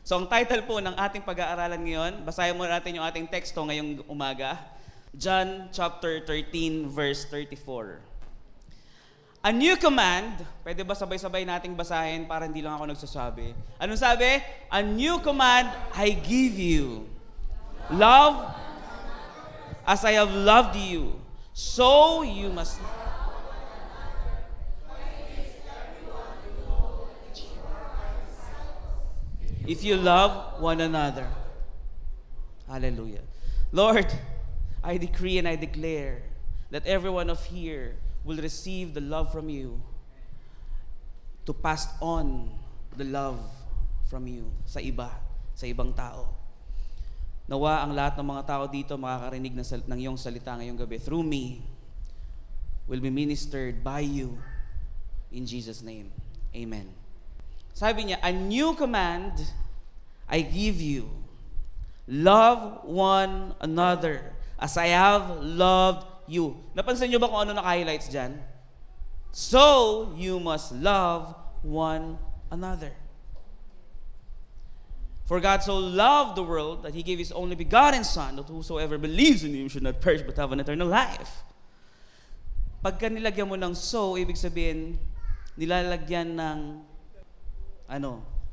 So ang title po ng ating pag-aaralan ngayon, basahin muna natin yung ating teksto ngayong umaga. John chapter 13 verse 34. A new command, pwede ba sabay-sabay nating basahin para hindi lang ako nagsasabi? Anong sabi? A new command I give you. Love as I have loved you. So you must... If you love one another. Hallelujah. Lord, I decree and I declare that every one of here will receive the love from you to pass on the love from you sa iba, sa ibang tao. Nawa ang lahat ng mga tao dito makakarinig ng iyong salita ngayong gabi through me will be ministered by you in Jesus' name. Amen. Sabi niya, a new command I give you. Love one another as I have loved you. Napansin niyo ba kung ano naka-highlights dyan? So, you must love one another. For God so loved the world that He gave His only begotten Son, that whosoever believes in Him should not perish but have an eternal life. Pagka nilagyan mo ng so, ibig sabihin, nilalagyan ng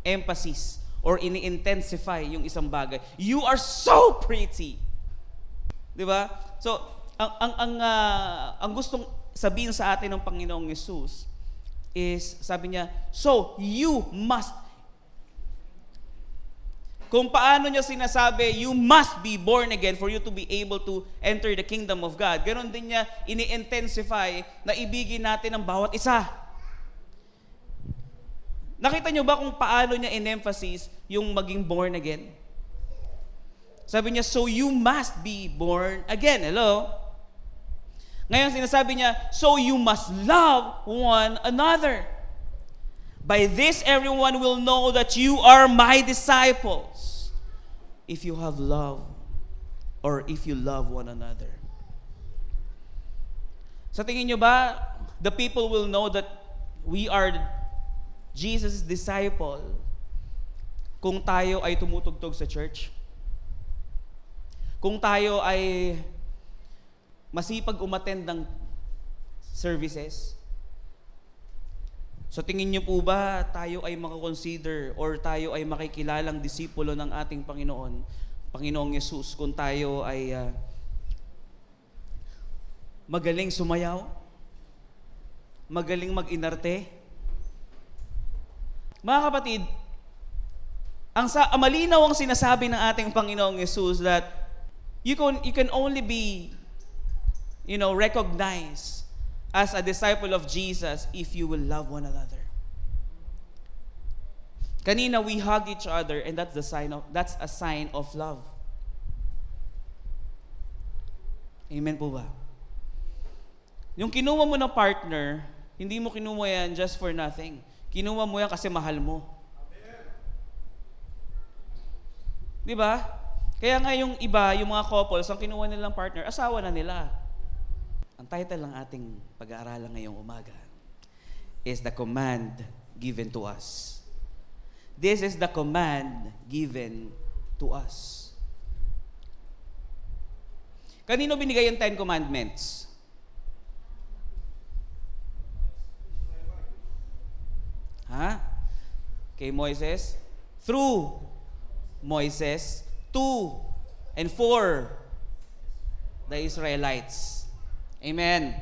emphasis or ini-intensify yung isang bagay. You are so pretty. Di ba? So, ang gustong sabihin sa atin ng Panginoong Yesus is, sabi niya, so you must. Kung paano niya sinasabi, you must be born again for you to be able to enter the kingdom of God. Ganon din niya ini-intensify na ibigin natin ang bawat isa. Nakita niyo ba kung paano niya in-emphasis yung maging born again? Sabi niya, so you must be born again. Hello? Ngayon sinasabi niya, so you must love one another. By this, everyone will know that you are my disciples if you have love or if you love one another. Sa tingin niyo ba, the people will know that we are Jesus' disciple kung tayo ay tumutugtog sa church? Kung tayo ay masipag umattend ng services? So tingin niyo po ba tayo ay makakonsider or tayo ay makikilalang disipulo ng ating Panginoong Yesus kung tayo ay magaling sumayaw? Magaling mag-inarte? Mga kapatid, malinaw ang sinasabi ng ating Panginoong Yesus that you can only be, recognized as a disciple of Jesus if you will love one another. Kanina we hug each other and that's a sign of love. Amen po ba? Yung kinuha mo na partner, hindi mo kinuha yan just for nothing. Kinuha mo yan kasi mahal mo. Di ba? Kaya nga yung iba, yung mga couples, ang kinuha nilang partner, asawa na nila. Ang title ng ating pag-aaralan ngayong umaga is the command given to us. This is the command given to us. Kanino binigay yung 10 Commandments? Kay Moises? Through Moises to and for the Israelites. Amen.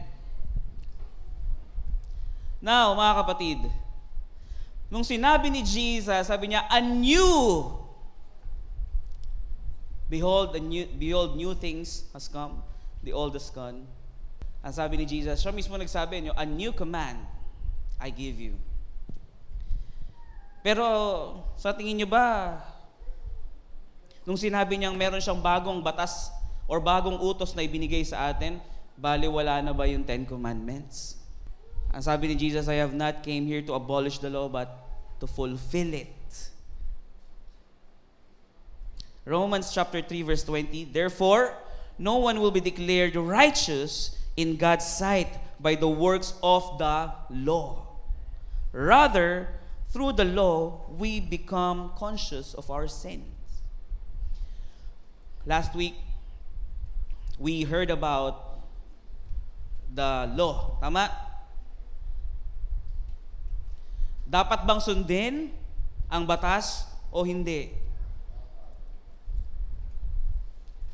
Now, mga kapatid, nung sinabi ni Jesus, sabi niya, behold, new things has come, the old is gone. Ang sabi ni Jesus, siya mismo nagsabi, a new command I give you. Pero sa tingin niyo ba, nung sinabi niyang meron siyang bagong batas or bagong utos na ibinigay sa atin, baliwala na ba yung 10 Commandments? Ang sabi ni Jesus, I have not came here to abolish the law but to fulfill it. Romans chapter 3 verse 20, therefore, no one will be declared righteous in God's sight by the works of the law. Rather, through the law, we become conscious of our sins. Last week, we heard about the law. Tama? Dapat bang sundin ang batas o hindi?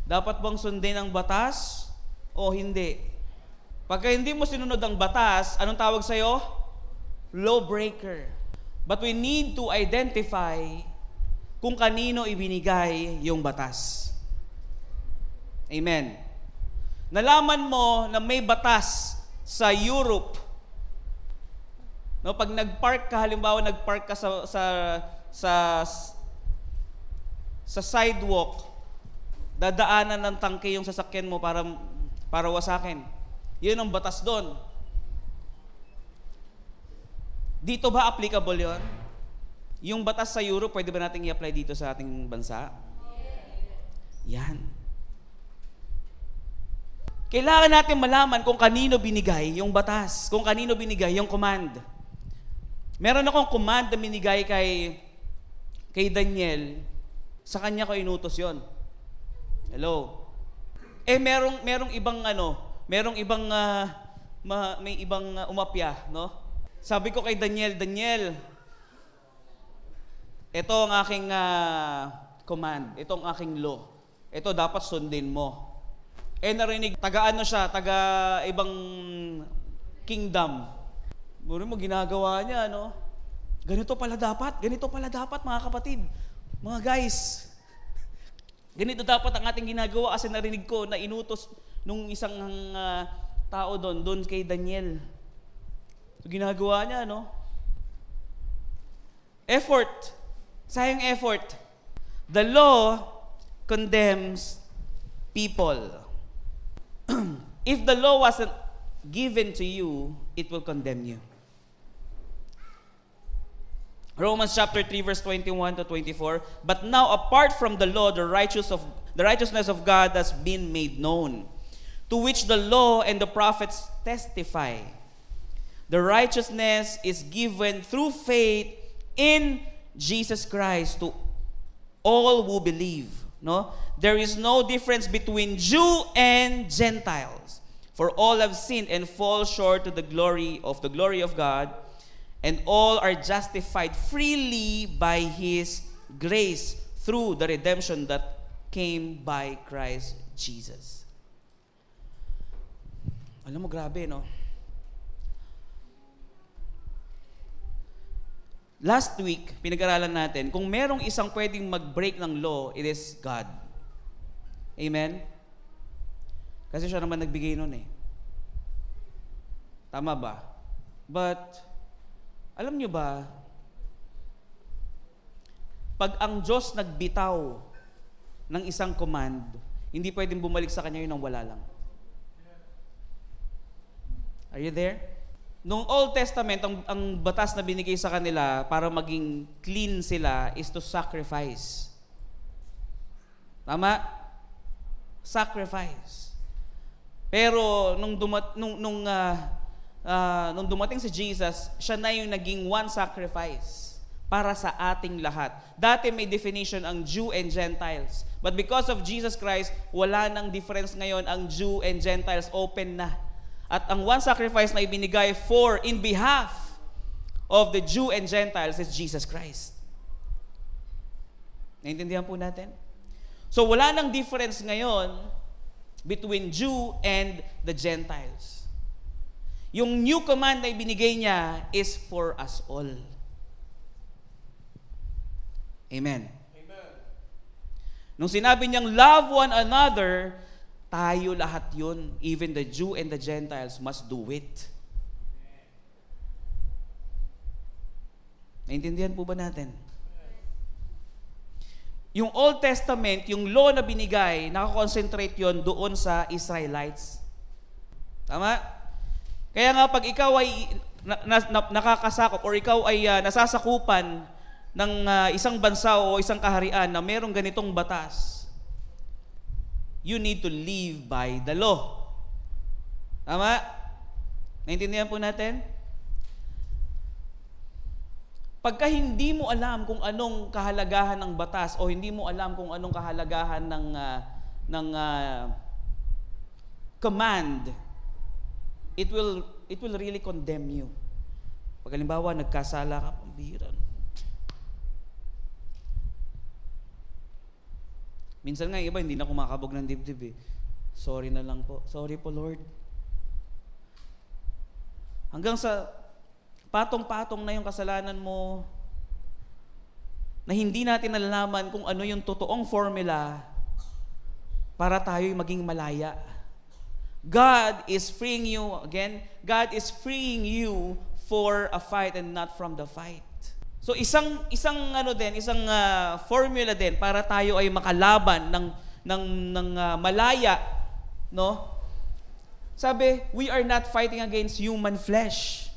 Dapat bang sundin ang batas o hindi? Pagka hindi mo sinunod ang batas, anong tawag sa'yo? Lawbreaker. But we need to identify kung kanino ibinigay yung batas. Amen. Nalaman mo na may batas sa Europe. No, pag nag-park ka, halimbawa nag-park ka sa sidewalk, dadaanan ng tangke yung sasakyan mo para wasakin. Yun ang batas doon. Dito ba applicable yon? Yung batas sa Europe, pwede ba natin i-apply dito sa ating bansa? Yan. Kailangan natin malaman kung kanino binigay yung batas, kung kanino binigay yung command. Meron akong command na binigay kay Daniel, sa kanya ko inutos yon. Hello. Merong ibang may ibang umapya, no? Sabi ko kay Daniel, ito ang aking command, ito ang aking law. Ito dapat sundin mo. Narinig, taga ibang kingdom. Muna mo ginagawa niya, no? Ganito pala dapat, mga kapatid. Mga guys, ganito dapat ang ating ginagawa kasi narinig ko na inutos nung isang tao doon kay Daniel. So, ginagawa niya, no? Effort. Sayang effort. The law condemns people. If the law wasn't given to you, it will condemn you. Romans chapter 3 verse 21 to 24. But now apart from the law, the righteousness of God has been made known, to which the law and the prophets testify. The righteousness is given through faith in Jesus Christ to all who believe. No? There is no difference between Jew and Gentiles, for all have sinned and fall short to the glory of God, and all are justified freely by His grace through the redemption that came by Christ Jesus. Alam mo, grabe, no? Last week, pinag-aralan natin, kung merong isang pwedeng mag-break ng law, it is God. Amen? Kasi siya naman nagbigay nun eh. Tama ba? But, alam nyo ba, pag ang Diyos nagbitaw ng isang command, hindi pwedeng bumalik sa Kanya yun ng wala lang. Are you there? Noong Old Testament, ang batas na binigay sa kanila para maging clean sila is to sacrifice. Tama? Sacrifice. Pero nung dumating si Jesus, siya na yung naging one sacrifice para sa ating lahat. Dati may definition ang Jew and Gentiles. But because of Jesus Christ, wala nang difference ngayon. Ang Jew and Gentiles open na. At ang one sacrifice na ibinigay in behalf of the Jew and Gentiles is Jesus Christ. Naintindihan po natin? So wala nang difference ngayon between Jew and the Gentiles. Yung new command na ibinigay niya is for us all. Amen. Amen. Nung sinabi niyang love one another, tayo lahat yun. Even the Jew and the Gentiles must do it. Naintindihan po ba natin? Yung Old Testament, yung law na binigay, nakakonsentrate yon doon sa Israelites. Tama? Kaya nga pag ikaw ay nakakasakop or ikaw ay nasasakupan ng isang bansa o isang kaharian na merong ganitong batas, you need to live by the law. Tama? Naintindihan po natin? Pagka hindi mo alam kung anong kahalagahan ng batas o hindi mo alam kung anong kahalagahan ng command, it will really condemn you. Pag halimbawa, nagkasala ka, pambiran. Minsan nga iba, hindi na kumakabog ng dibdib eh. Sorry na lang po. Sorry po, Lord. Hanggang sa patong-patong na yung kasalanan mo na hindi natin nalalaman kung ano yung totoong formula para tayo'y maging malaya. God is freeing you, again, God is freeing you for a fight and not from the fight. So isang formula din para tayo ay makalaban ng malaya, no? Sabi, we are not fighting against human flesh.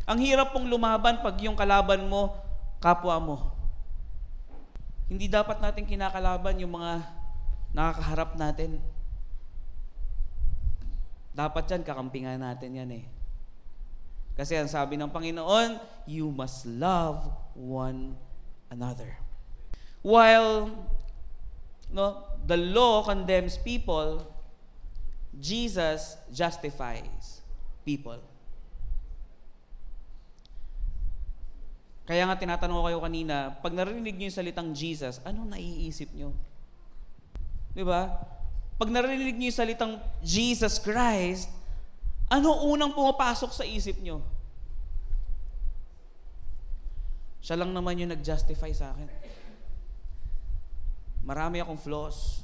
Ang hirap pong lumaban pag yung kalaban mo, kapwa mo. Hindi dapat natin kinakalaban yung mga nakakaharap natin. Dapat yan, kakampingan natin yan eh. Kasi ang sabi ng Panginoon, you must love one another. While the law condemns people, Jesus justifies people. Kaya nga tinatanong ko kayo kanina, pag narinig niyo yung salitang Jesus, ano naiisip niyo? Di ba? Pag narinig niyo yung salitang Jesus Christ, ano unang pumapasok sa isip niyo? Siya lang naman yung nag-justify sa akin. Marami akong flaws,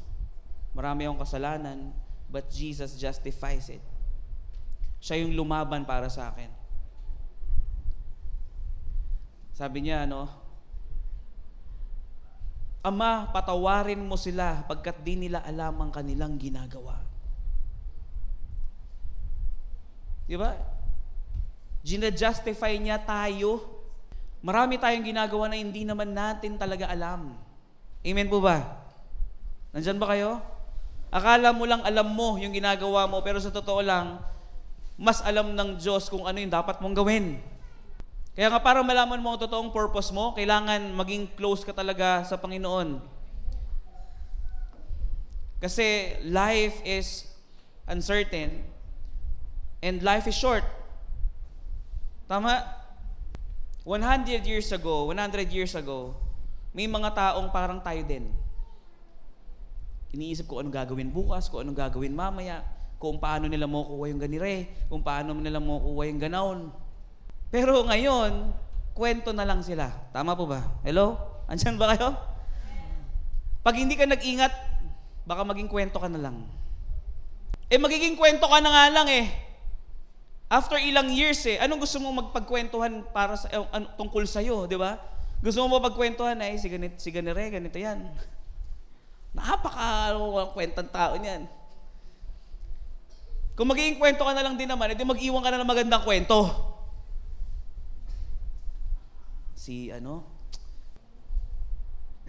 marami akong kasalanan, but Jesus justifies it. Siya yung lumaban para sa akin. Sabi niya, Ama, patawarin mo sila pagkat di nila alam ang kanilang ginagawa. Di ba? Gina-justify niya tayo. Marami tayong ginagawa na hindi naman natin talaga alam. Amen po ba? Nandyan ba kayo? Akala mo lang alam mo yung ginagawa mo, pero sa totoo lang, mas alam ng Diyos kung ano yung dapat mong gawin. Kaya nga para malaman mo ang totoong purpose mo, kailangan maging close ka talaga sa Panginoon. Kasi life is uncertain and life is short. Tama? 100 years ago, may mga taong parang tayo din. Iniisip ko anong gagawin bukas, kung anong gagawin mamaya, kung paano nila makukuha yung ganire, kung paano nila makukuha yung ganaon. Pero ngayon, kwento na lang sila. Tama po ba? Hello? Andyan ba kayo? Pag hindi ka nag-ingat, baka maging kwento ka na lang. Magiging kwento ka na nga lang eh. After ilang years anong gusto mong magpagkwentuhan para sa tungkol sa'yo, di ba? Gusto mo mapagkwentuhan si ganire, ganito yan. Napaka-kwentang tao niyan. Kung magiging kwento ka na lang din naman, edi mag-iwan ka na ng magandang kwento.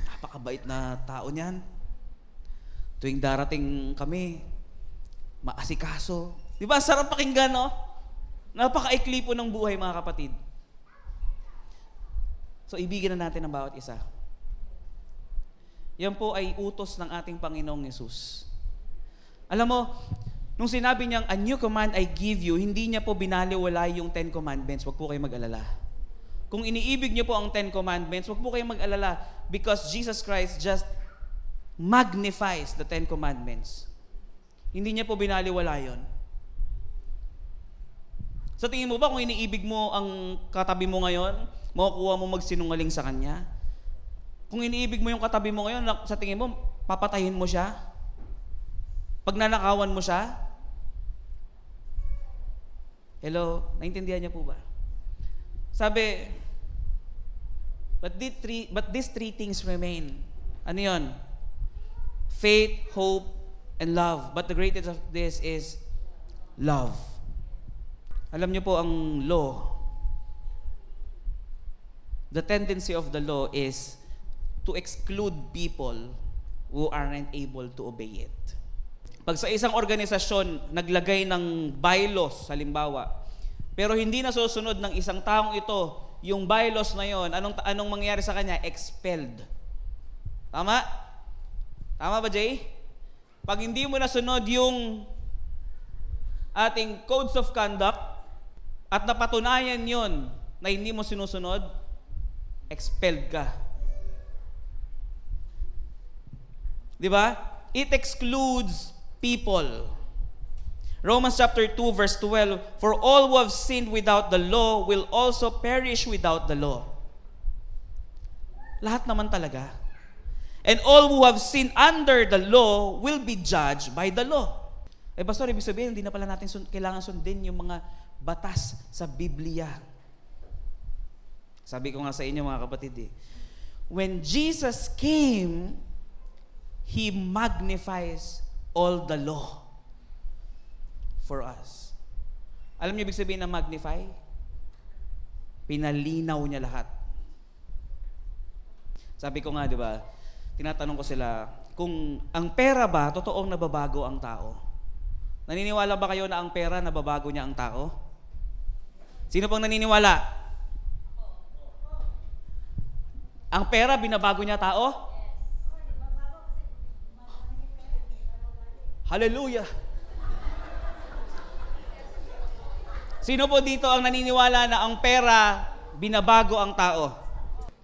Napakabait na tao niyan. Tuwing darating kami, maasikaso. Di ba? Sarap pakinggan, no? Napaka-ikli po ng buhay, mga kapatid. So, ibigin na natin ang bawat isa. Yan po ay utos ng ating Panginoong Yesus. Alam mo, nung sinabi niyang, a new command I give you, hindi niya po binaliwala yung 10 commandments. Huwag po kayo mag-alala. Kung iniibig niyo po ang 10 commandments, huwag po kayo mag-alala because Jesus Christ just magnifies the 10 commandments. Hindi niya po binaliwala yun. Sa tingin mo ba kung iniibig mo ang katabi mo ngayon, makukuha mo magsinungaling sa kanya? Kung iniibig mo yung katabi mo ngayon, sa tingin mo, papatayin mo siya? Pagnanakawan mo siya? Hello? Naintindihan niya po ba? Sabi, but these three things remain. Ano yun? Faith, hope, and love. But the greatest of this is love. Alam niyo po ang law. The tendency of the law is to exclude people who aren't able to obey it. Pag sa isang organisasyon naglagay ng bylaws, halimbawa, pero hindi nasusunod ng isang taong ito yung bylaws na yon, anong mangyayari sa kanya? Expelled. Tama? Tama ba, Jay? Pag hindi mo nasunod yung ating codes of conduct at napatunayan yon na hindi mo sinusunod, expelled ka. Di ba? It excludes people. Romans chapter 2 verse 12, for all who have sinned without the law will also perish without the law. Lahat naman talaga. And all who have sinned under the law will be judged by the law. Pastor, ibig sabihin, hindi na pala natin kailangan sundin yung mga batas sa Biblia. Sabi ko nga sa inyo mga kapatid, when Jesus came, He magnifies all the law for us. Alam niyo ibig sabihin ng magnify? Pinalinaw niya lahat. Sabi ko nga, di ba, tinatanong ko sila, kung ang pera ba, totoong nababago ang tao? Naniniwala ba kayo na ang pera nababago niya ang tao? Sino pang naniniwala? Ang pera binabago niya tao? Hallelujah! Sino po dito ang naniniwala na ang pera binabago ang tao?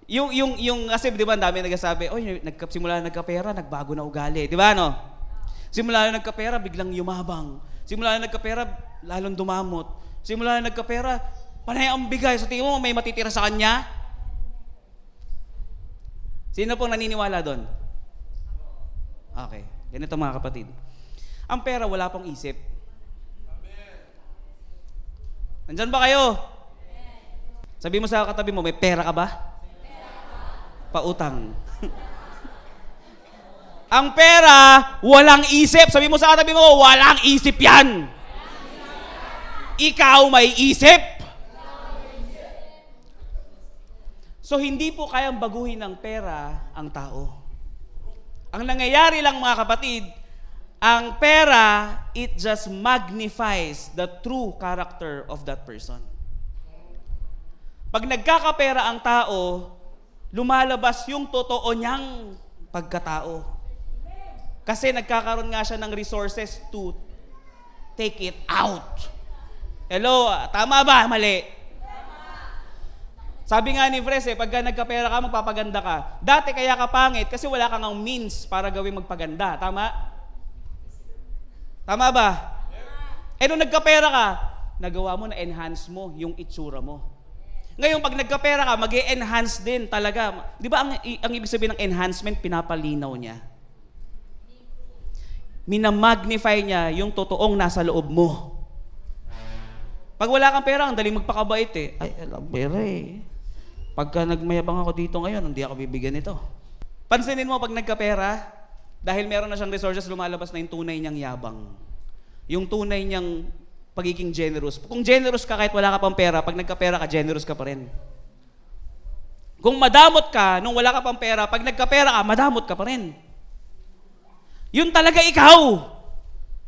Yung kasi di ba ang dami nagsasabi, oy, simula nagkapera, nagbago na ugali. Di ba no? Simula na nagkapera, biglang yumabang. Simula na nagkapera, lalong dumamot. Simula na nagkapera, panay ang bigay. So tingin mo, may matitira sa kanya? Sino pong naniniwala doon? Okay. Ganito mga kapatid. Ang pera wala pong isip. Nandyan ba kayo? Sabi mo sa katabi mo, may pera ka ba? Pautang. Ang pera, walang isip. Sabi mo sa katabi mo, walang isip yan. Ikaw may isip. So, hindi po kayang baguhin ng pera ang tao. Ang nangyayari lang mga kapatid, ang pera, it just magnifies the true character of that person. Pag nagkakapera ang tao, lumalabas yung totoo niyang pagkatao. Kasi nagkakaroon nga siya ng resources to take it out. Hello, tama ba? Mali. Sabi nga ni Fres, pagka nagkapera ka, magpapaganda ka. Dati kaya ka pangit kasi wala kang ang means para gawing magpaganda. Tama? Tama ba? Nung nagkapera ka, nagawa mo na enhance mo yung itsura mo. Ngayon, pag nagkapera ka, mag-e-enhance din talaga. Di ba ang ibig sabihin ng enhancement, pinapalinaw niya? Minamagnify niya yung totoong nasa loob mo. Pag wala kang pera, ang daling magpakabait Ay, alam, pera Pagka nagmayabang ako dito ngayon, hindi ako bibigyan nito. Pansinin mo, pag nagkapera, dahil meron na siyang resources, lumalabas na yung tunay niyang yabang. Yung tunay niyang pagiging generous. Kung generous ka kahit wala ka pang pera, pag nagkapera ka, generous ka pa rin. Kung madamot ka nung wala ka pang pera, pag nagkapera ka, madamot ka pa rin. Yun talaga ikaw.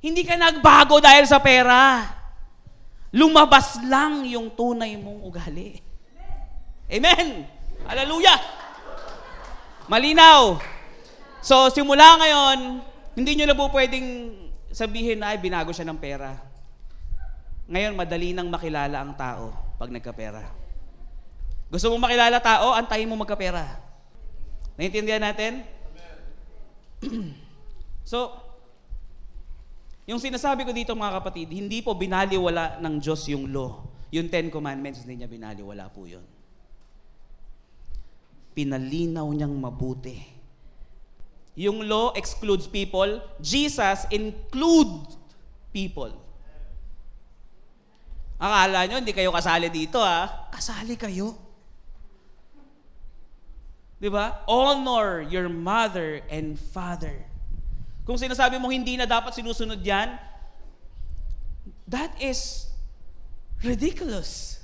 Hindi ka nagbago dahil sa pera. Lumabas lang yung tunay mong ugali. Amen! Hallelujah! Malinaw! So, simula ngayon, hindi nyo na po pwedeng sabihin na ay binago siya ng pera. Ngayon, madali nang makilala ang tao pag nagkapera. Gusto mong makilala tao, antayin mo magkapera. Naintindihan natin? So, yung sinasabi ko dito mga kapatid, hindi po binaliwala ng Diyos yung law. Yung 10 Commandments, hindi niya binaliwala po yun. Pinalinaw niyang mabuti. Yung law excludes people. Jesus includes people. Akala nyo, hindi kayo kasali dito Kasali kayo. Diba? Honor your mother and father. Kung sinasabi mo hindi na dapat sinusunod yan, that is ridiculous.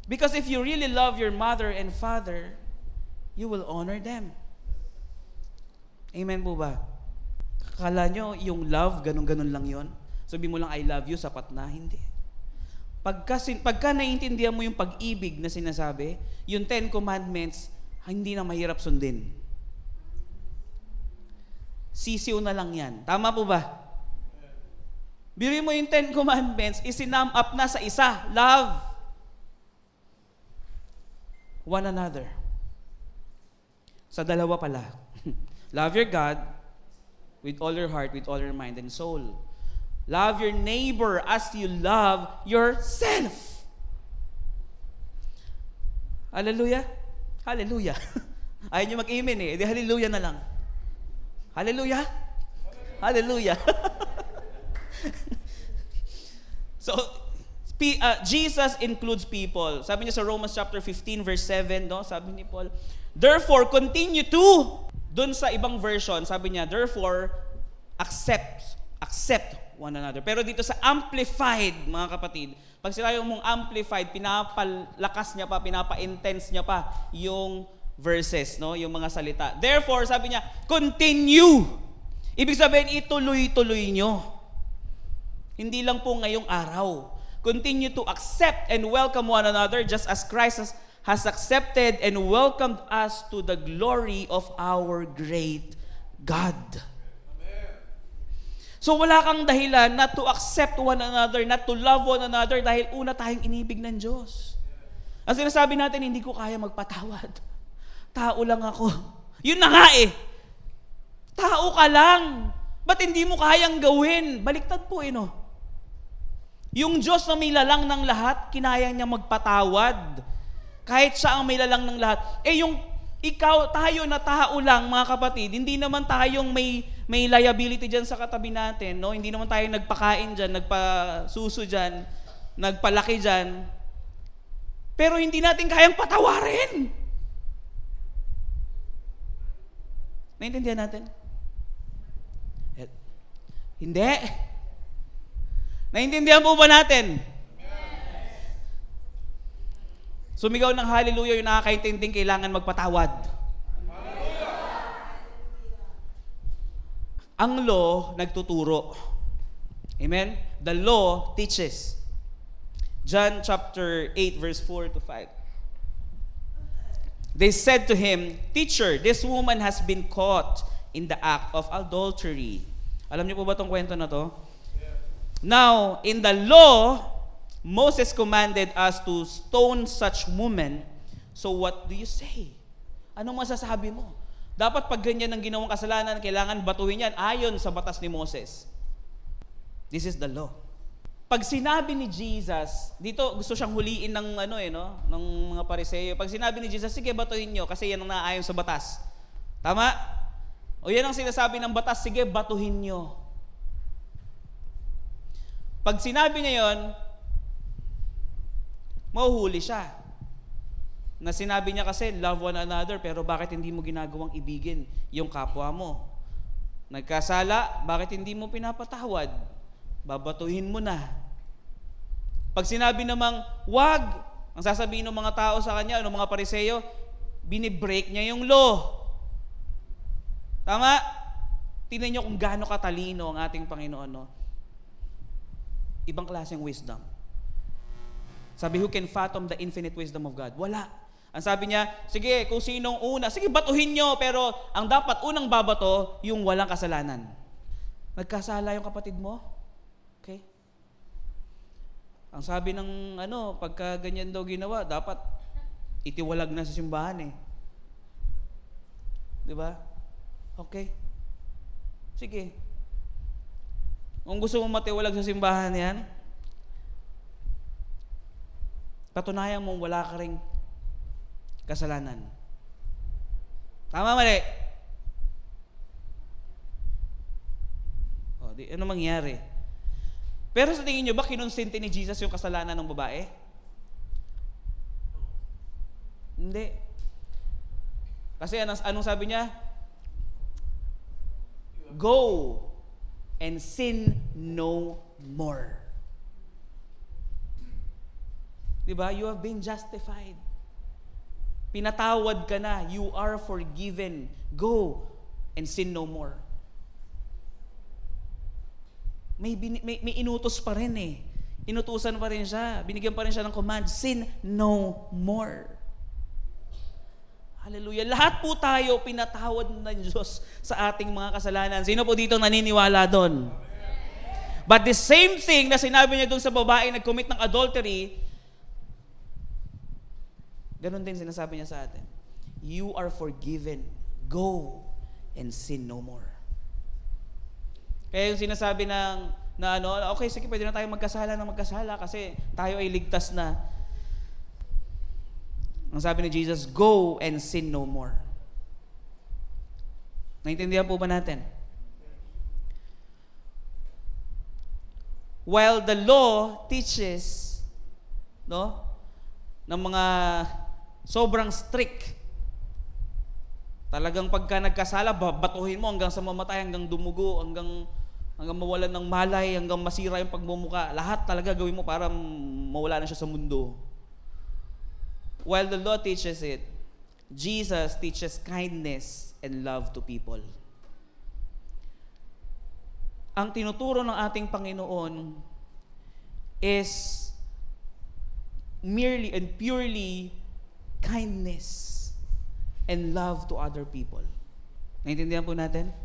Because if you really love your mother and father, you will honor them. Amen po ba? Akala nyo, yung love, ganun-ganun lang yon. Sabi mo lang, I love you, sapat na. Hindi. Pagka naiintindihan mo yung pag-ibig na sinasabi, yung 10 Commandments, hindi na mahirap sundin. Sisiw na lang yan. Tama po ba? Biruin mo yung 10 Commandments, isinum up na sa isa. Love one another. Sa dalawa pala. Love your God with all your heart, with all your mind and soul. Love your neighbor as you love yourself. Hallelujah? Hallelujah. Ayaw nyo mag-amen eh. Di hallelujah na lang. Hallelujah? Hallelujah. So, Jesus includes people. Sabi niya sa Romans chapter 15 verse 7, no? Sabi ni Paul, therefore, continue to. Doon sa ibang version, sabi niya, therefore, accept one another. Pero dito sa Amplified, mga kapatid, pag sila yung mong Amplified, pinapalakas niya pa, pinapa-intense niya pa yung verses, no? Yung mga salita. Therefore, sabi niya, continue. Ibig sabihin, ituloy-tuloy nyo. Hindi lang po ngayong araw. Continue to accept and welcome one another just as Christ has accepted and welcomed us to the glory of our great God. So wala kang dahilan not to accept one another, not to love one another dahil una tayong inibig ng Diyos. Ang sinasabi natin, hindi ko kaya magpatawad. Tao lang ako. Yun na nga eh. Tao ka lang. Ba't hindi mo kayang gawin? Baliktad po no? Yung Diyos na may lalang ng lahat, kinaya niya magpatawad. Kahit siya ang may lalang ng lahat. Yung tayo na tao lang, mga kapatid, hindi naman tayong may liability dyan sa katabi natin, no? Hindi naman tayo nagpakain dyan, nagpasuso dyan, nagpalaki dyan. Pero hindi natin kayang patawarin. Naintindihan natin? Hindi. Naintindihan po ba natin? Sumigaw ng hallelujah yung nakakaintinding kailangan magpatawad. Ang law nagtuturo. Amen? The law teaches. John chapter 8 verse 4 to 5. They said to him, "Teacher, this woman has been caught in the act of adultery." Alam niyo po ba tong kwento na to? Now, in the law, Moses commanded us to stone such woman. So what do you say? Anong masasabi mo? Dapat pag ganyan ang ginawang kasalanan, kailangan batuhin yan ayon sa batas ni Moses. This is the law. Pag sinabi ni Jesus, dito gusto siyang huliin ng ng mga Pariseo. Pag sinabi ni Jesus, sige batuhin niyo kasi yan ang naayon sa batas. Tama? O yan ang sinasabi ng batas, sige batuhin niyo. Pag sinabi niya yon, mahuhuli siya. Na sinabi niya kasi, love one another, pero bakit hindi mo ginagawang ibigin yung kapwa mo? Nagkasala, bakit hindi mo pinapatawad? Babatuhin mo na. Pag sinabi namang, wag, ang sasabihin ng mga tao sa kanya, ng mga Pariseo, binibreak niya yung law. Tama? Tingnan niyo kung gaano katalino ang ating Panginoon. No? Ibang klaseng wisdom. Sabi, who can fathom the infinite wisdom of God? Wala. Ang sabi niya, sige, kung sinong una, sige, batuhin nyo, pero ang dapat unang babato, yung walang kasalanan. Nagkasala yung kapatid mo? Okay? Ang sabi ng, pagka ganyan daw ginawa, dapat itiwalag na sa simbahan eh. Di ba? Okay. Sige. Kung gusto mo matiwalag sa simbahan yan, patunayan mong wala ka ring kasalanan. Tama, mali? Ano mangyari? Pero sa tingin nyo ba, kinonsinti ni Jesus yung kasalanan ng babae? Hindi. Kasi anong sabi niya? Go and sin no more. Diba? You have been justified. Pinatawad ka na. You are forgiven. Go and sin no more. May inutos pa rin eh. inutusan pa rin siya. Binigyan pa rin siya ng command, sin no more. Hallelujah. Lahat po tayo pinatawad ng Diyos sa ating mga kasalanan. Sino po dito naniniwala doon? But the same thing na sinabi niya doon sa babae nag-commit ng adultery, ganun din sinasabi niya sa atin. You are forgiven. Go and sin no more. Kaya yung sinasabi na okay, sige, pwede na tayo magkasala kasi tayo ay ligtas na. Ang sabi ni Jesus, go and sin no more. Naintindihan po ba natin? While the law teaches, ng mga sobrang strict, talagang pagka nagkasala, batuhin mo hanggang sa mamatay, hanggang dumugo, hanggang mawalan ng malay, hanggang masira yung pagmumuka. Lahat talaga gawin mo para mawala na siya sa mundo. While the law teaches it, Jesus teaches kindness and love to people. Ang tinuturo ng ating Panginoon is merely and purely kindness and love to other people. Naintindihan po natin?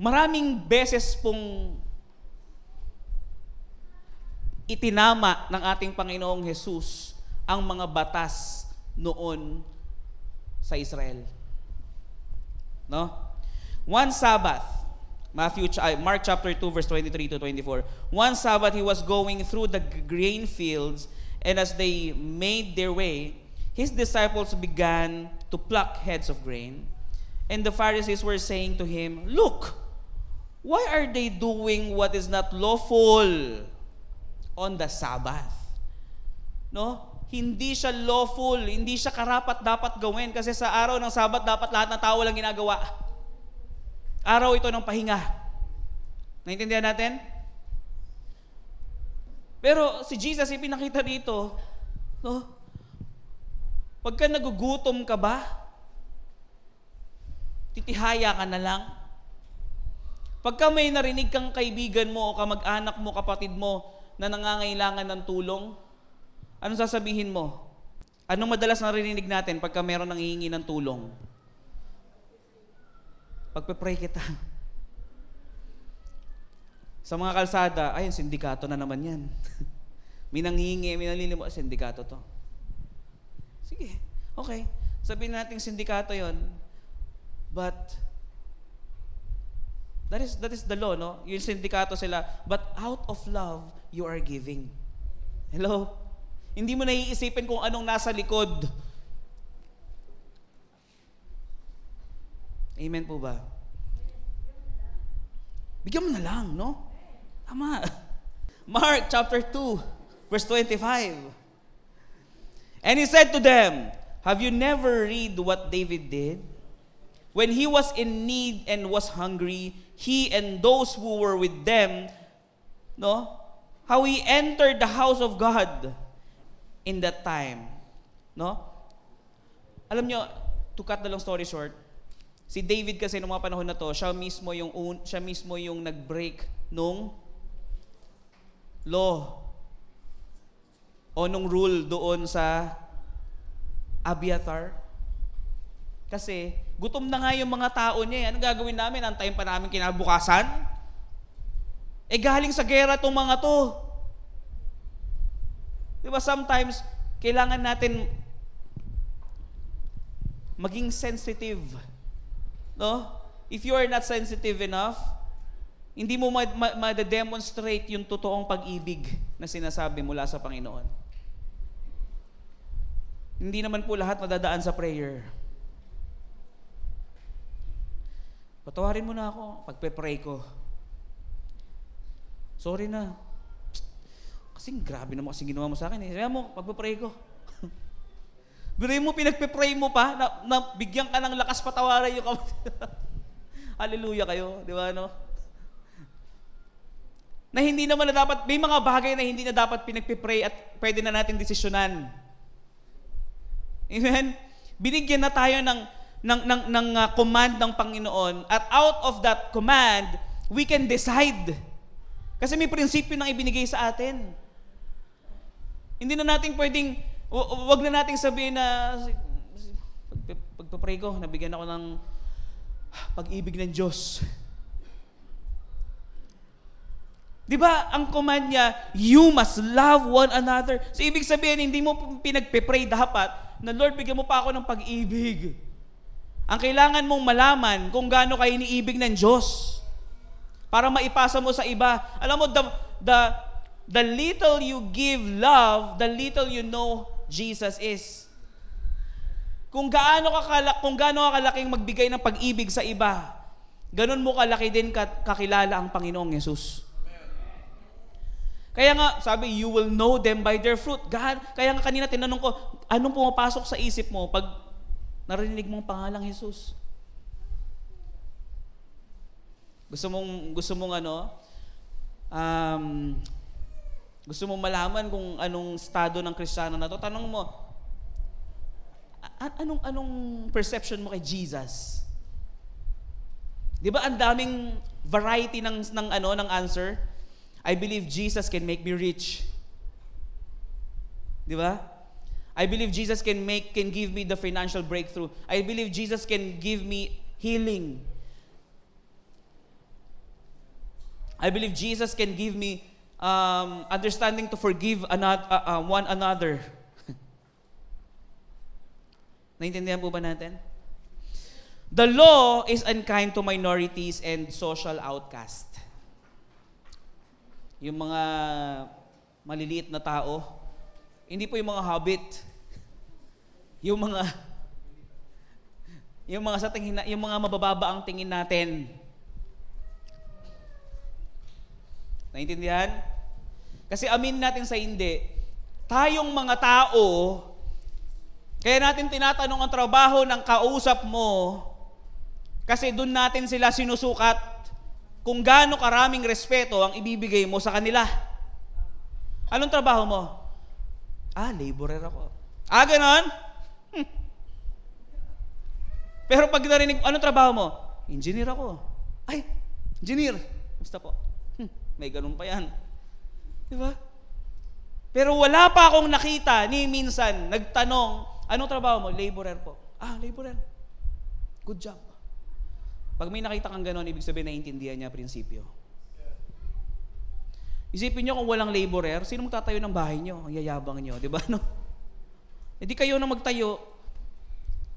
Maraming beses pong itinama ng ating Panginoong Jesus ang mga batas noon sa Israel. No? One Sabbath, Mark chapter 2 verse 23 to 24. One Sabbath he was going through the grain fields, and as they made their way, his disciples began to pluck heads of grain. And the Pharisees were saying to him, "Look, why are they doing what is not lawful on the Sabbath?" No? Hindi siya lawful, hindi siya karapat-dapat gawin kasi sa araw ng Sabat dapat lahat ng tao lang ginagawa. Araw ito ng pahinga. Naintindihan natin? Pero si Jesus ipinakita dito, pagka nagugutom ka ba, titihaya ka na lang. Pagka may narinig kang kaibigan mo o kamag-anak mo, kapatid mo na nangangailangan ng tulong, anong sasabihin mo? Anong madalas narinig natin pagka meron nang hihingi ng tulong? Pagpe-pray kita. Sa mga kalsada, ayun, sindikato na naman yan. May nanghihingi, may nanlilimot, sindikato to. Sige, okay. Sabihin natin sindikato yon, but that is the law, no? Yung sindikato sila, but out of love, you are giving. Hello? Hindi mo naiisipin kung anong nasa likod. Amen po ba? Bigyan mo na lang, no? Tama. Mark chapter 2, verse 25. And he said to them, "Have you never read what David did? When he was in need and was hungry, he and those who were with them, how he entered the house of God in that time." No? Alam nyo, to cut the long story short, si David kasi noong mga panahon na to, siya mismo yung nag-break nung law o nung rule doon sa Abiathar. Kasi gutom na nga yung mga tao niya. Anong gagawin namin? Antayin pa namin kinabukasan? Galing sa gera tong mga to. Diba sometimes, kailangan natin maging sensitive. No? If you are not sensitive enough, hindi mo ma-demonstrate yung totoong pag-ibig na sinasabi mula sa Panginoon. Hindi naman po lahat madadaan sa prayer. Patawarin mo na ako, pagpe-pray ko. Sorry na. Kasi grabe naman kasi ginawa mo sa akin. Kaya mo, pagpe-pray ko. Biruin mo, pinagpe-pray mo pa, na bigyan ka ng lakas patawaran yung hallelujah kayo, di ba, no? Na hindi naman na dapat, may mga bagay na hindi na dapat pinagpe-pray at pwede na natin desisyonan. Amen? Binigyan na tayo ng command ng Panginoon, at out of that command, we can decide. Kasi may prinsipyo nang ibinigay sa atin. Hindi na natin pwedeng, wag na nating sabihin na, pagpapray ko, nabigyan ako ng pag-ibig ng Diyos. Di ba, ang command niya, you must love one another. So, ibig sabihin, hindi mo pinagpe-pray dapat na, Lord, bigyan mo pa ako ng pag-ibig. Ang kailangan mong malaman kung gaano kayo iniibig ng Diyos para maipasa mo sa iba. Alam mo, the little you give love, the little you know Jesus is. Kung gaano kalaking magbigay ng pag-ibig sa iba, ganun mo kalaki din kakilala ang Panginoong Yesus. Kaya nga, sabi, you will know them by their fruit. Kaya nga kanina tinanong ko, anong pumapasok sa isip mo pag narinig mong pangalang Jesus? Gusto mong malaman kung anong estado ng Kristiyano na to? Tanong mo, anong perception mo kay Jesus? 'Di ba ang daming variety ng answer? I believe Jesus can make me rich. 'Di ba? I believe Jesus can give me the financial breakthrough. I believe Jesus can give me healing. I believe Jesus can give me understanding to forgive one another. Naintindihan po ba natin? The law is unkind to minorities and social outcast. Yung mga maliliit na tao, hindi po yung mga hobbit. Yung mga mabababa ang tingin natin. Naintindihan? Kasi amin natin sa hindi, tayong mga tao, kaya natin tinatanong ang trabaho ng kausap mo, kasi doon natin sila sinusukat kung gaano karaming respeto ang ibibigay mo sa kanila. Anong trabaho mo? Laborer ako. Ganon? Pero pag narinig, anong trabaho mo? Engineer ako. Engineer. Basta po. May ganun pa yan. Diba? Pero wala pa akong nakita ni minsan nagtanong, anong trabaho mo? Laborer po. Laborer. Good job. Pag may nakita kang gano'n, ibig sabihin naiintindihan niya prinsipyo. Isipin niyo kung walang laborer, sino magtatayo ng bahay niyo? Ang yayabang niyo, di ba? No? Hindi kayo na magtayo.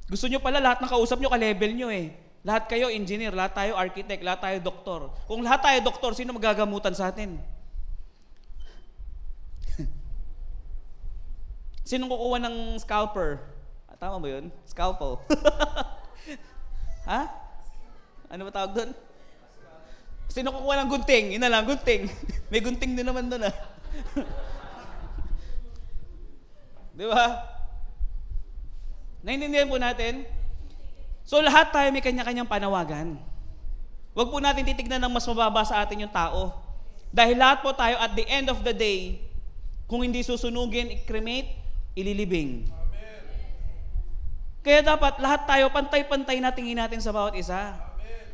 Gusto niyo pala lahat ng kausap niyo ka-level niyo eh. Lahat kayo engineer, lahat tayo architect, lahat tayo doktor. Kung lahat tayo doktor, sino magagamutan sa atin? Sinong kukuha ng scalper? Tama ba yun? Scalpel. Ha? Ano ba tawag doon? Sino kukuha ng gunting? Yun na lang, gunting. May gunting din naman doon Di ba? Naintindihan po natin? So lahat tayo may kanya-kanyang panawagan. Huwag po natin titignan ng mas mababa sa atin yung tao. Dahil lahat po tayo at the end of the day, kung hindi susunugin, i-cremate, ililibing. Amen. Kaya dapat lahat tayo pantay-pantay na tingin natin sa bawat isa. Amen.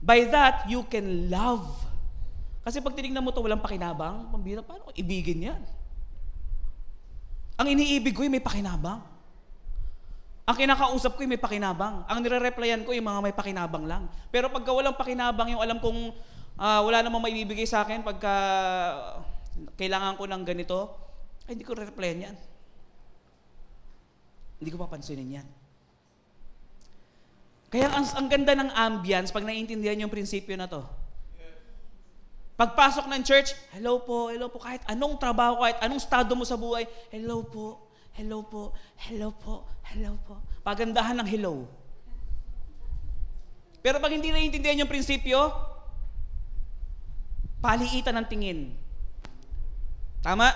By that, you can love. Kasi pag tinignan mo ito, walang pakinabang, pambira, paano ibigin yan? Ang iniibig ko may pakinabang. Ang kinakausap ko may pakinabang. Ang nire-replyan ko yung mga may pakinabang lang. Pero pagka walang pakinabang, yung alam kong wala namang maibibigay sa akin pagka kailangan ko ng ganito, hindi ko re-replyan yan. Hindi ko papansinin yan. Kaya ang ganda ng ambience pag naiintindihan yung prinsipyo na to. Pagpasok ng church, hello po, kahit anong trabaho, kahit anong estado mo sa buhay, hello po. Pagandahan ng hello. Pero pag hindi naiintindihan yung prinsipyo, paliitan ng tingin. Tama?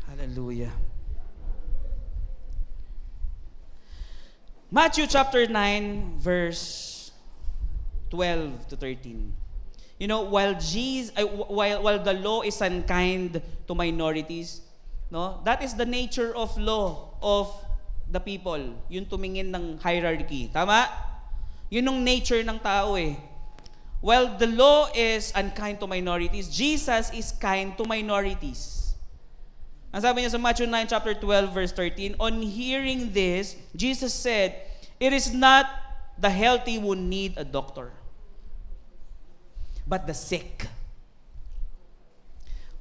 Hallelujah. Matthew chapter 9, verse 12 to 13. You know, while the law is unkind to minorities, no, that is the nature of law of the people. Yung tumingin ng hierarchy. Tama? Yun yung nature ng tao eh. While the law is unkind to minorities, Jesus is kind to minorities. Ang sabi niya sa Matthew 9, chapter 12, verse 13, on hearing this, Jesus said, it is not the healthy who need a doctor, but the sick.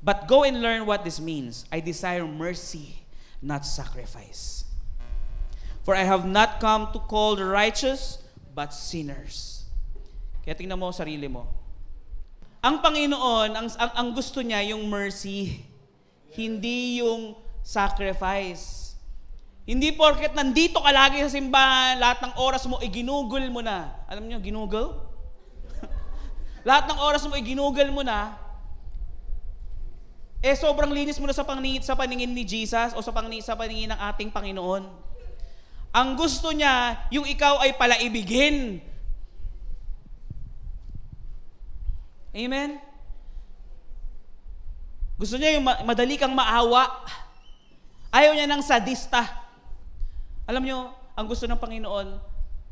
But go and learn what this means. I desire mercy, not sacrifice. For I have not come to call the righteous, but sinners. Kaya tingnan mo sarili mo. Ang Panginoon, ang gusto niya yung mercy, hindi yung sacrifice. Hindi porket nandito ka lagi sa simbahan, lahat ng oras mo iginugol mo na. Alam niyo, ginugol? Lahat ng oras mo iginugol mo na, sobrang linis mo na sa paningin ni Jesus o sa paningin ng ating Panginoon. Ang gusto niya, yung ikaw ay palaibigin. Amen? Gusto niya yung madali kang maawa. Ayaw niya ng sadista. Alam niyo, ang gusto ng Panginoon,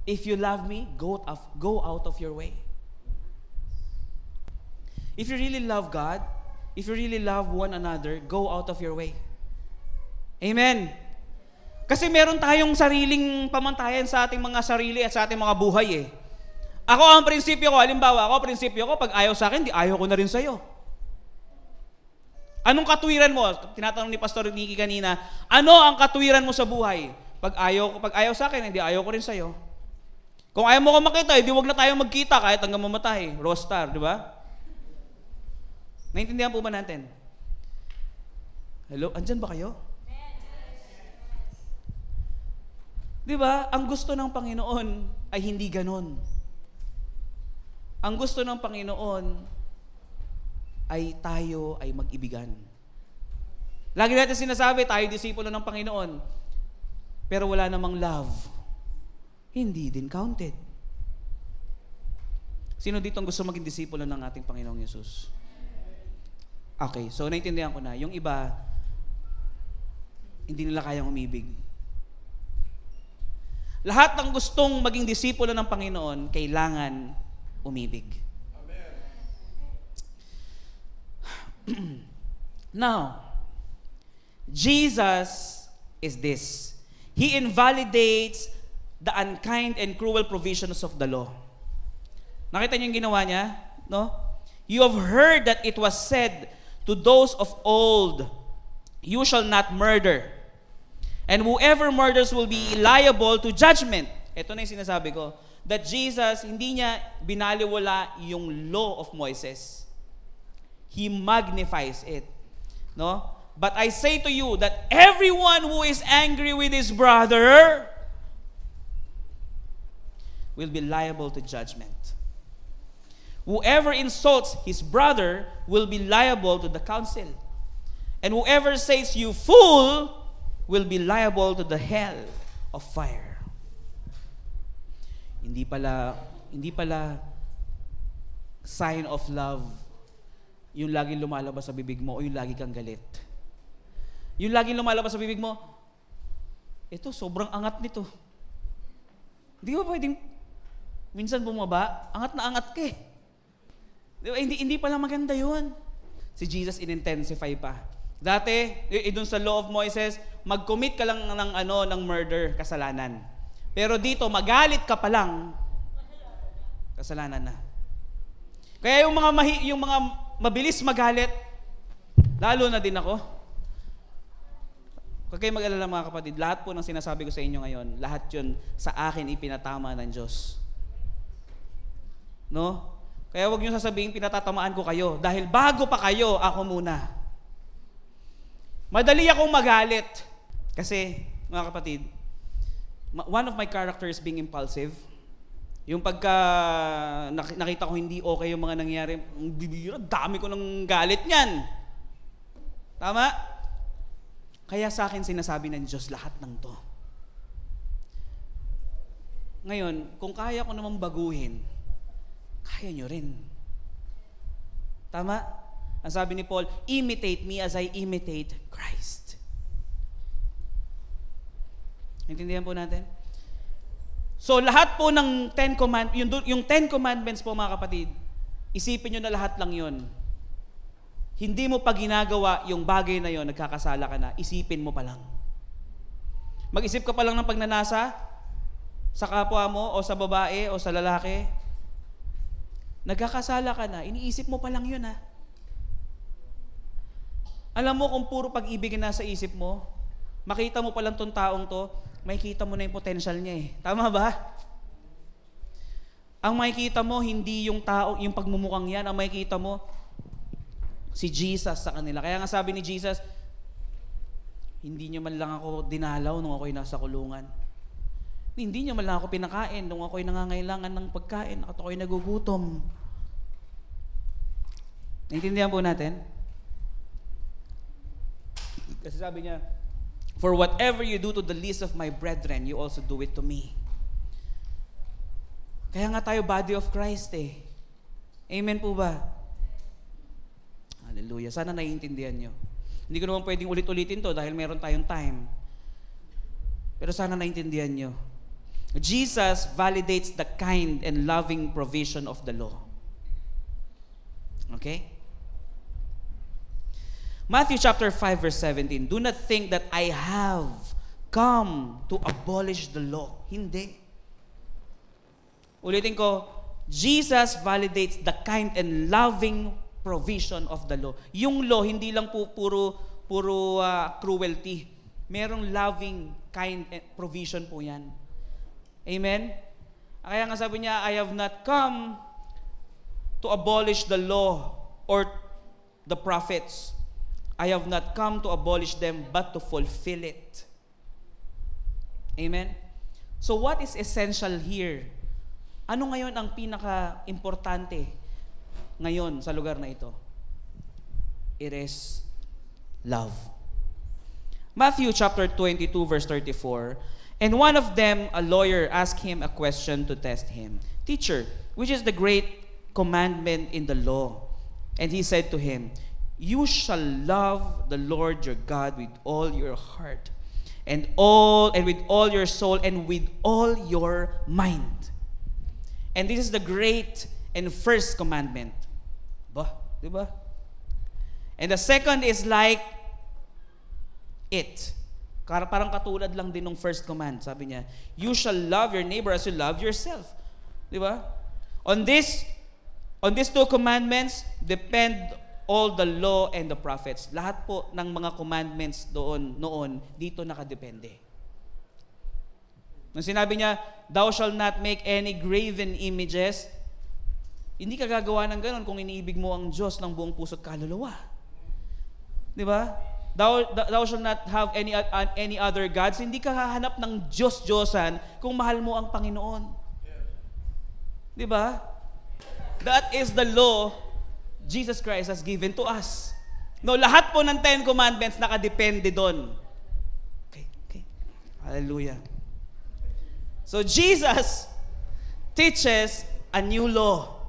if you love me, go out of your way. If you really love God, if you really love one another, go out of your way. Amen? Kasi meron tayong sariling pamantayan sa ating mga sarili at sa ating mga buhay eh. Ako ang prinsipyo ko, halimbawa, pag ayaw sa akin, di ayaw ko na rin sa'yo. Anong katuwiran mo? Tinatanong ni Pastor Nicky kanina, ano ang katuwiran mo sa buhay? Pag ayaw sa akin, hindi ayaw ko rin sa'yo. Kung ayaw mo ko makita, hindi wag na tayong magkita kahit hanggang mamatay. Rostar, di ba? Naintindihan po ba natin? Hello? Andyan ba kayo? Di ba? Ang gusto ng Panginoon ay hindi ganon. Ang gusto ng Panginoon ay tayo ay mag-ibigan. Lagi natin sinasabi, tayo disipulo ng Panginoon. Pero wala namang love. Hindi din counted. Sino dito ang gusto maging disipulo ng ating Panginoong Yesus? Okay, so naintindihan ko na. Yung iba, hindi nila kayang umibig. Lahat ng gustong maging disipulo ng Panginoon, kailangan umibig. Amen. Now, Jesus is this. He invalidates the unkind and cruel provisions of the law. Nakita niyo yung ginawa niya? No? You have heard that it was said to those of old, you shall not murder. And whoever murders will be liable to judgment. Ito na yung sinasabi ko. That Jesus, hindi niya binaliwala yung law of Moses. He magnifies it. No? But I say to you that everyone who is angry with his brother will be liable to judgment. Whoever insults his brother will be liable to the council. And whoever says you fool will be liable to the hell of fire. Hindi pala sign of love yung laging lumalabas sa bibig mo o yung lagi kang galit. Yung laging lumalabas sa bibig mo, ito, sobrang angat nito. Hindi ba pwedeng minsan bumaba? Angat na angat ka eh. Diba? Hindi pala maganda yun. Si Jesus in-intensify pa. Dati, dun sa law of Moses, mag-commit ka lang ng murder, kasalanan. Pero dito, magalit ka pa lang, kasalanan na. Kaya yung mga mabilis magalit, lalo na din ako. Huwag kayong mag-alala mga kapatid, lahat po ng sinasabi ko sa inyo ngayon, lahat yun sa akin ipinatama ng Diyos. No? Kaya huwag niyo sasabihin pinatatamaan ko kayo, dahil bago pa kayo, ako muna. Madali akong magalit. Kasi, mga kapatid, one of my characters being impulsive, yung pagka nakita ko hindi okay yung mga nangyari, bibira, dami ko ng galit niyan. Tama? Kaya sa akin sinasabi ng Diyos lahat ng to. Ngayon, kung kaya ko namang baguhin, kaya nyo rin. Tama? Ang sabi ni Paul, imitate me as I imitate Christ. Intindihan po natin? So lahat po ng yung 10 commandments po mga kapatid, isipin nyo na lahat lang yun. Hindi mo pa ginagawa yung bagay na yon, nagkakasala ka na, isipin mo pa lang. Mag-isip ka pa lang ng pagnanasa sa kapwa mo o sa babae o sa lalaki, nagkakasala ka na, iniisip mo pa lang yun ha. Alam mo kung puro pag-ibig na sa isip mo, makita mo pa lang tong taong to, makikita mo na yung potential niya eh. Tama ba? Ang makikita mo, hindi yung tao, yung pagmumukhang yan. Ang makikita mo, si Jesus sa kanila. Kaya nga sabi ni Jesus, hindi niyo man lang ako dinalaw nung ako'y nasa kulungan. Hindi niyo man lang ako pinakain nung ako'y nangangailangan ng pagkain at ako'y nagugutom. Naintindihan po natin? Kasi sabi niya, for whatever you do to the least of my brethren, you also do it to me. Kaya nga tayo body of Christ eh. Amen po ba? Hallelujah. Sana naiintindihan nyo. Hindi ko naman pwedeng ulit-ulitin to dahil meron tayong time. Pero sana naiintindihan nyo. Jesus validates the kind and loving provision of the law. Okay? Matthew chapter 5 verse 17, do not think that I have come to abolish the law. Hindi. Ulitin ko, Jesus validates the kind and loving provision of the law. Yung law, hindi lang po puro cruelty. Merong loving, kind provision po yan. Amen? Kaya nga sabi niya, I have not come to abolish the law or the prophets. I have not come to abolish them, but to fulfill it. Amen? So what is essential here? Ano ngayon ang pinaka-importante ngayon sa lugar na ito? It is love. Matthew chapter 22 verse 34, and one of them, a lawyer, asked him a question to test him. Teacher, which is the great commandment in the law? And he said to him, you shall love the Lord your God with all your heart and with all your soul and with all your mind. And this is the great and first commandment. Diba? And the second is like it. Parang katulad lang din ng first command. Sabi niya, you shall love your neighbor as you love yourself. Diba? On these two commandments depend all the law and the prophets. Lahat po ng mga commandments noon, dito nakadepende. Nung sinabi niya, thou shall not make any graven images, hindi ka gagawa ng ganun kung iniibig mo ang Diyos ng buong puso't kaluluwa. Di ba? Thou shall not have any other gods. Hindi ka hahanap ng Diyos-Diyosan kung mahal mo ang Panginoon. Di ba? That is the law Jesus Christ has given to us. No, lahat po ng 10 commandments nakadepende doon. Okay. Hallelujah. So Jesus teaches a new law.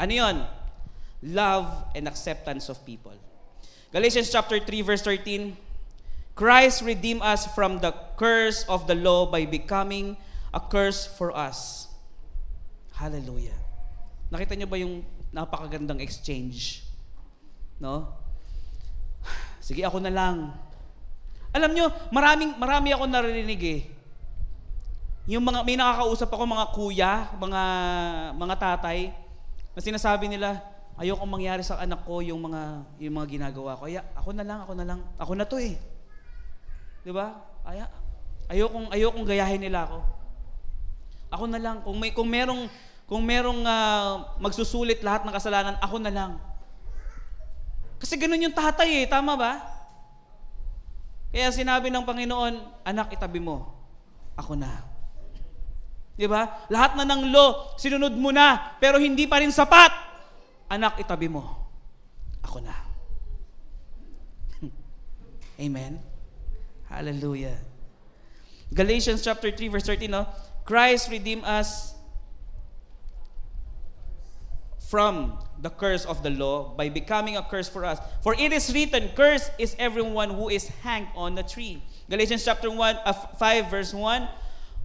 Ano yun? Love and acceptance of people. Galatians chapter 3 verse 13, Christ redeemed us from the curse of the law by becoming a curse for us. Hallelujah. Nakita niyo ba yung napakagandang exchange? No? Sige, ako na lang. Alam nyo, marami ako narinig eh. Yung may nakakausap ako, mga kuya, mga tatay, na sinasabi nila, ayokong mangyari sa anak ko yung mga ginagawa ko. Kaya ako na lang. Ako na to eh. 'Di ba? Ayokong gayahin nila ako. Ako na lang. Kung merong magsusulit lahat ng kasalanan, ako na lang. Kasi ganun yung tatay eh, tama ba? Kaya sinabi ng Panginoon, anak, itabi mo. Ako na. Di ba? Lahat na ng law, sinunod mo na, pero hindi pa rin sapat. Anak, itabi mo. Ako na. Amen? Hallelujah. Galatians chapter 3 verse 13, no? Christ redeemed us from the curse of the law by becoming a curse for us. For it is written, cursed is everyone who is hanged on the tree. Galatians chapter 5 verse 1,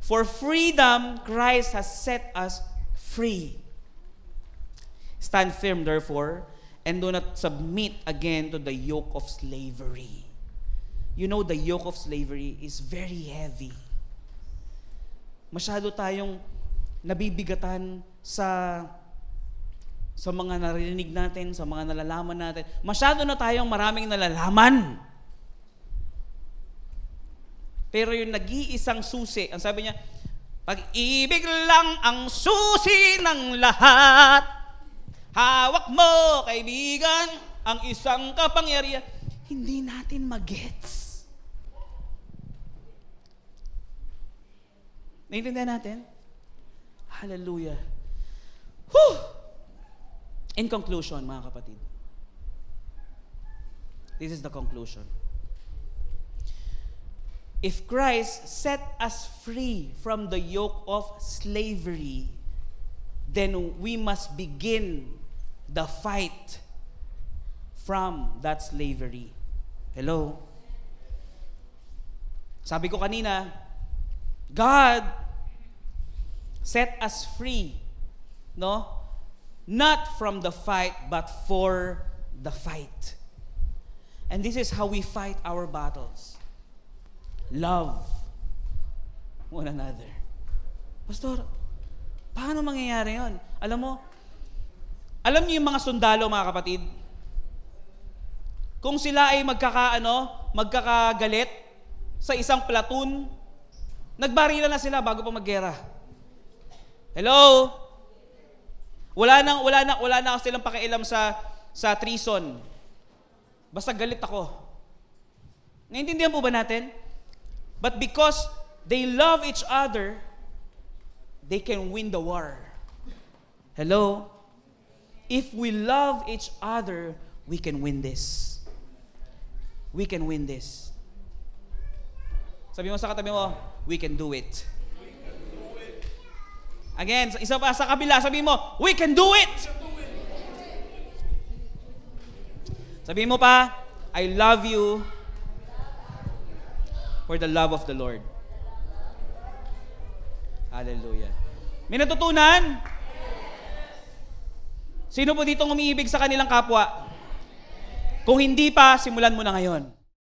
For freedom, Christ has set us free. Stand firm, therefore, and do not submit again to the yoke of slavery. You know, the yoke of slavery is very heavy. Masyado tayong nabibigatan sa mga narinig natin, sa mga nalalaman natin. Masyado na tayong maraming nalalaman. Pero yung nag-iisang susi, ang sabi niya, pag-ibig lang ang susi ng lahat. Hawak mo, kaibigan, ang isang kapangyarihan. Hindi natin magets. Naintindihan natin? Hallelujah. Whew! In conclusion, mga kapatid, this is the conclusion. If Christ set us free from the yoke of slavery, then we must begin the fight from that slavery. Hello? Sabi ko kanina, God set us free, no? Not from the fight, but for the fight. And this is how we fight our battles. Love one another. Pastor, paano mangyayari yun? Alam niyo yung mga sundalo, mga kapatid, kung sila ay magkakagalit sa isang platoon, nagbarilan na sila bago pa maggera. Hello? Wala na silang pakialam sa treason. Basta galit ako. Naintindihan po ba natin? But because they love each other, they can win the war. Hello? If we love each other, we can win this. We can win this. Sabi mo sa katabi mo, we can do it. Again, isa pa sa kabila, sabi mo, we can do it. Sabi mo pa, I love you for the love of the Lord. Hallelujah. May natutunan? Sino po ditong umiibig sa kanilang kapwa? Kung hindi pa, simulan mo na ngayon.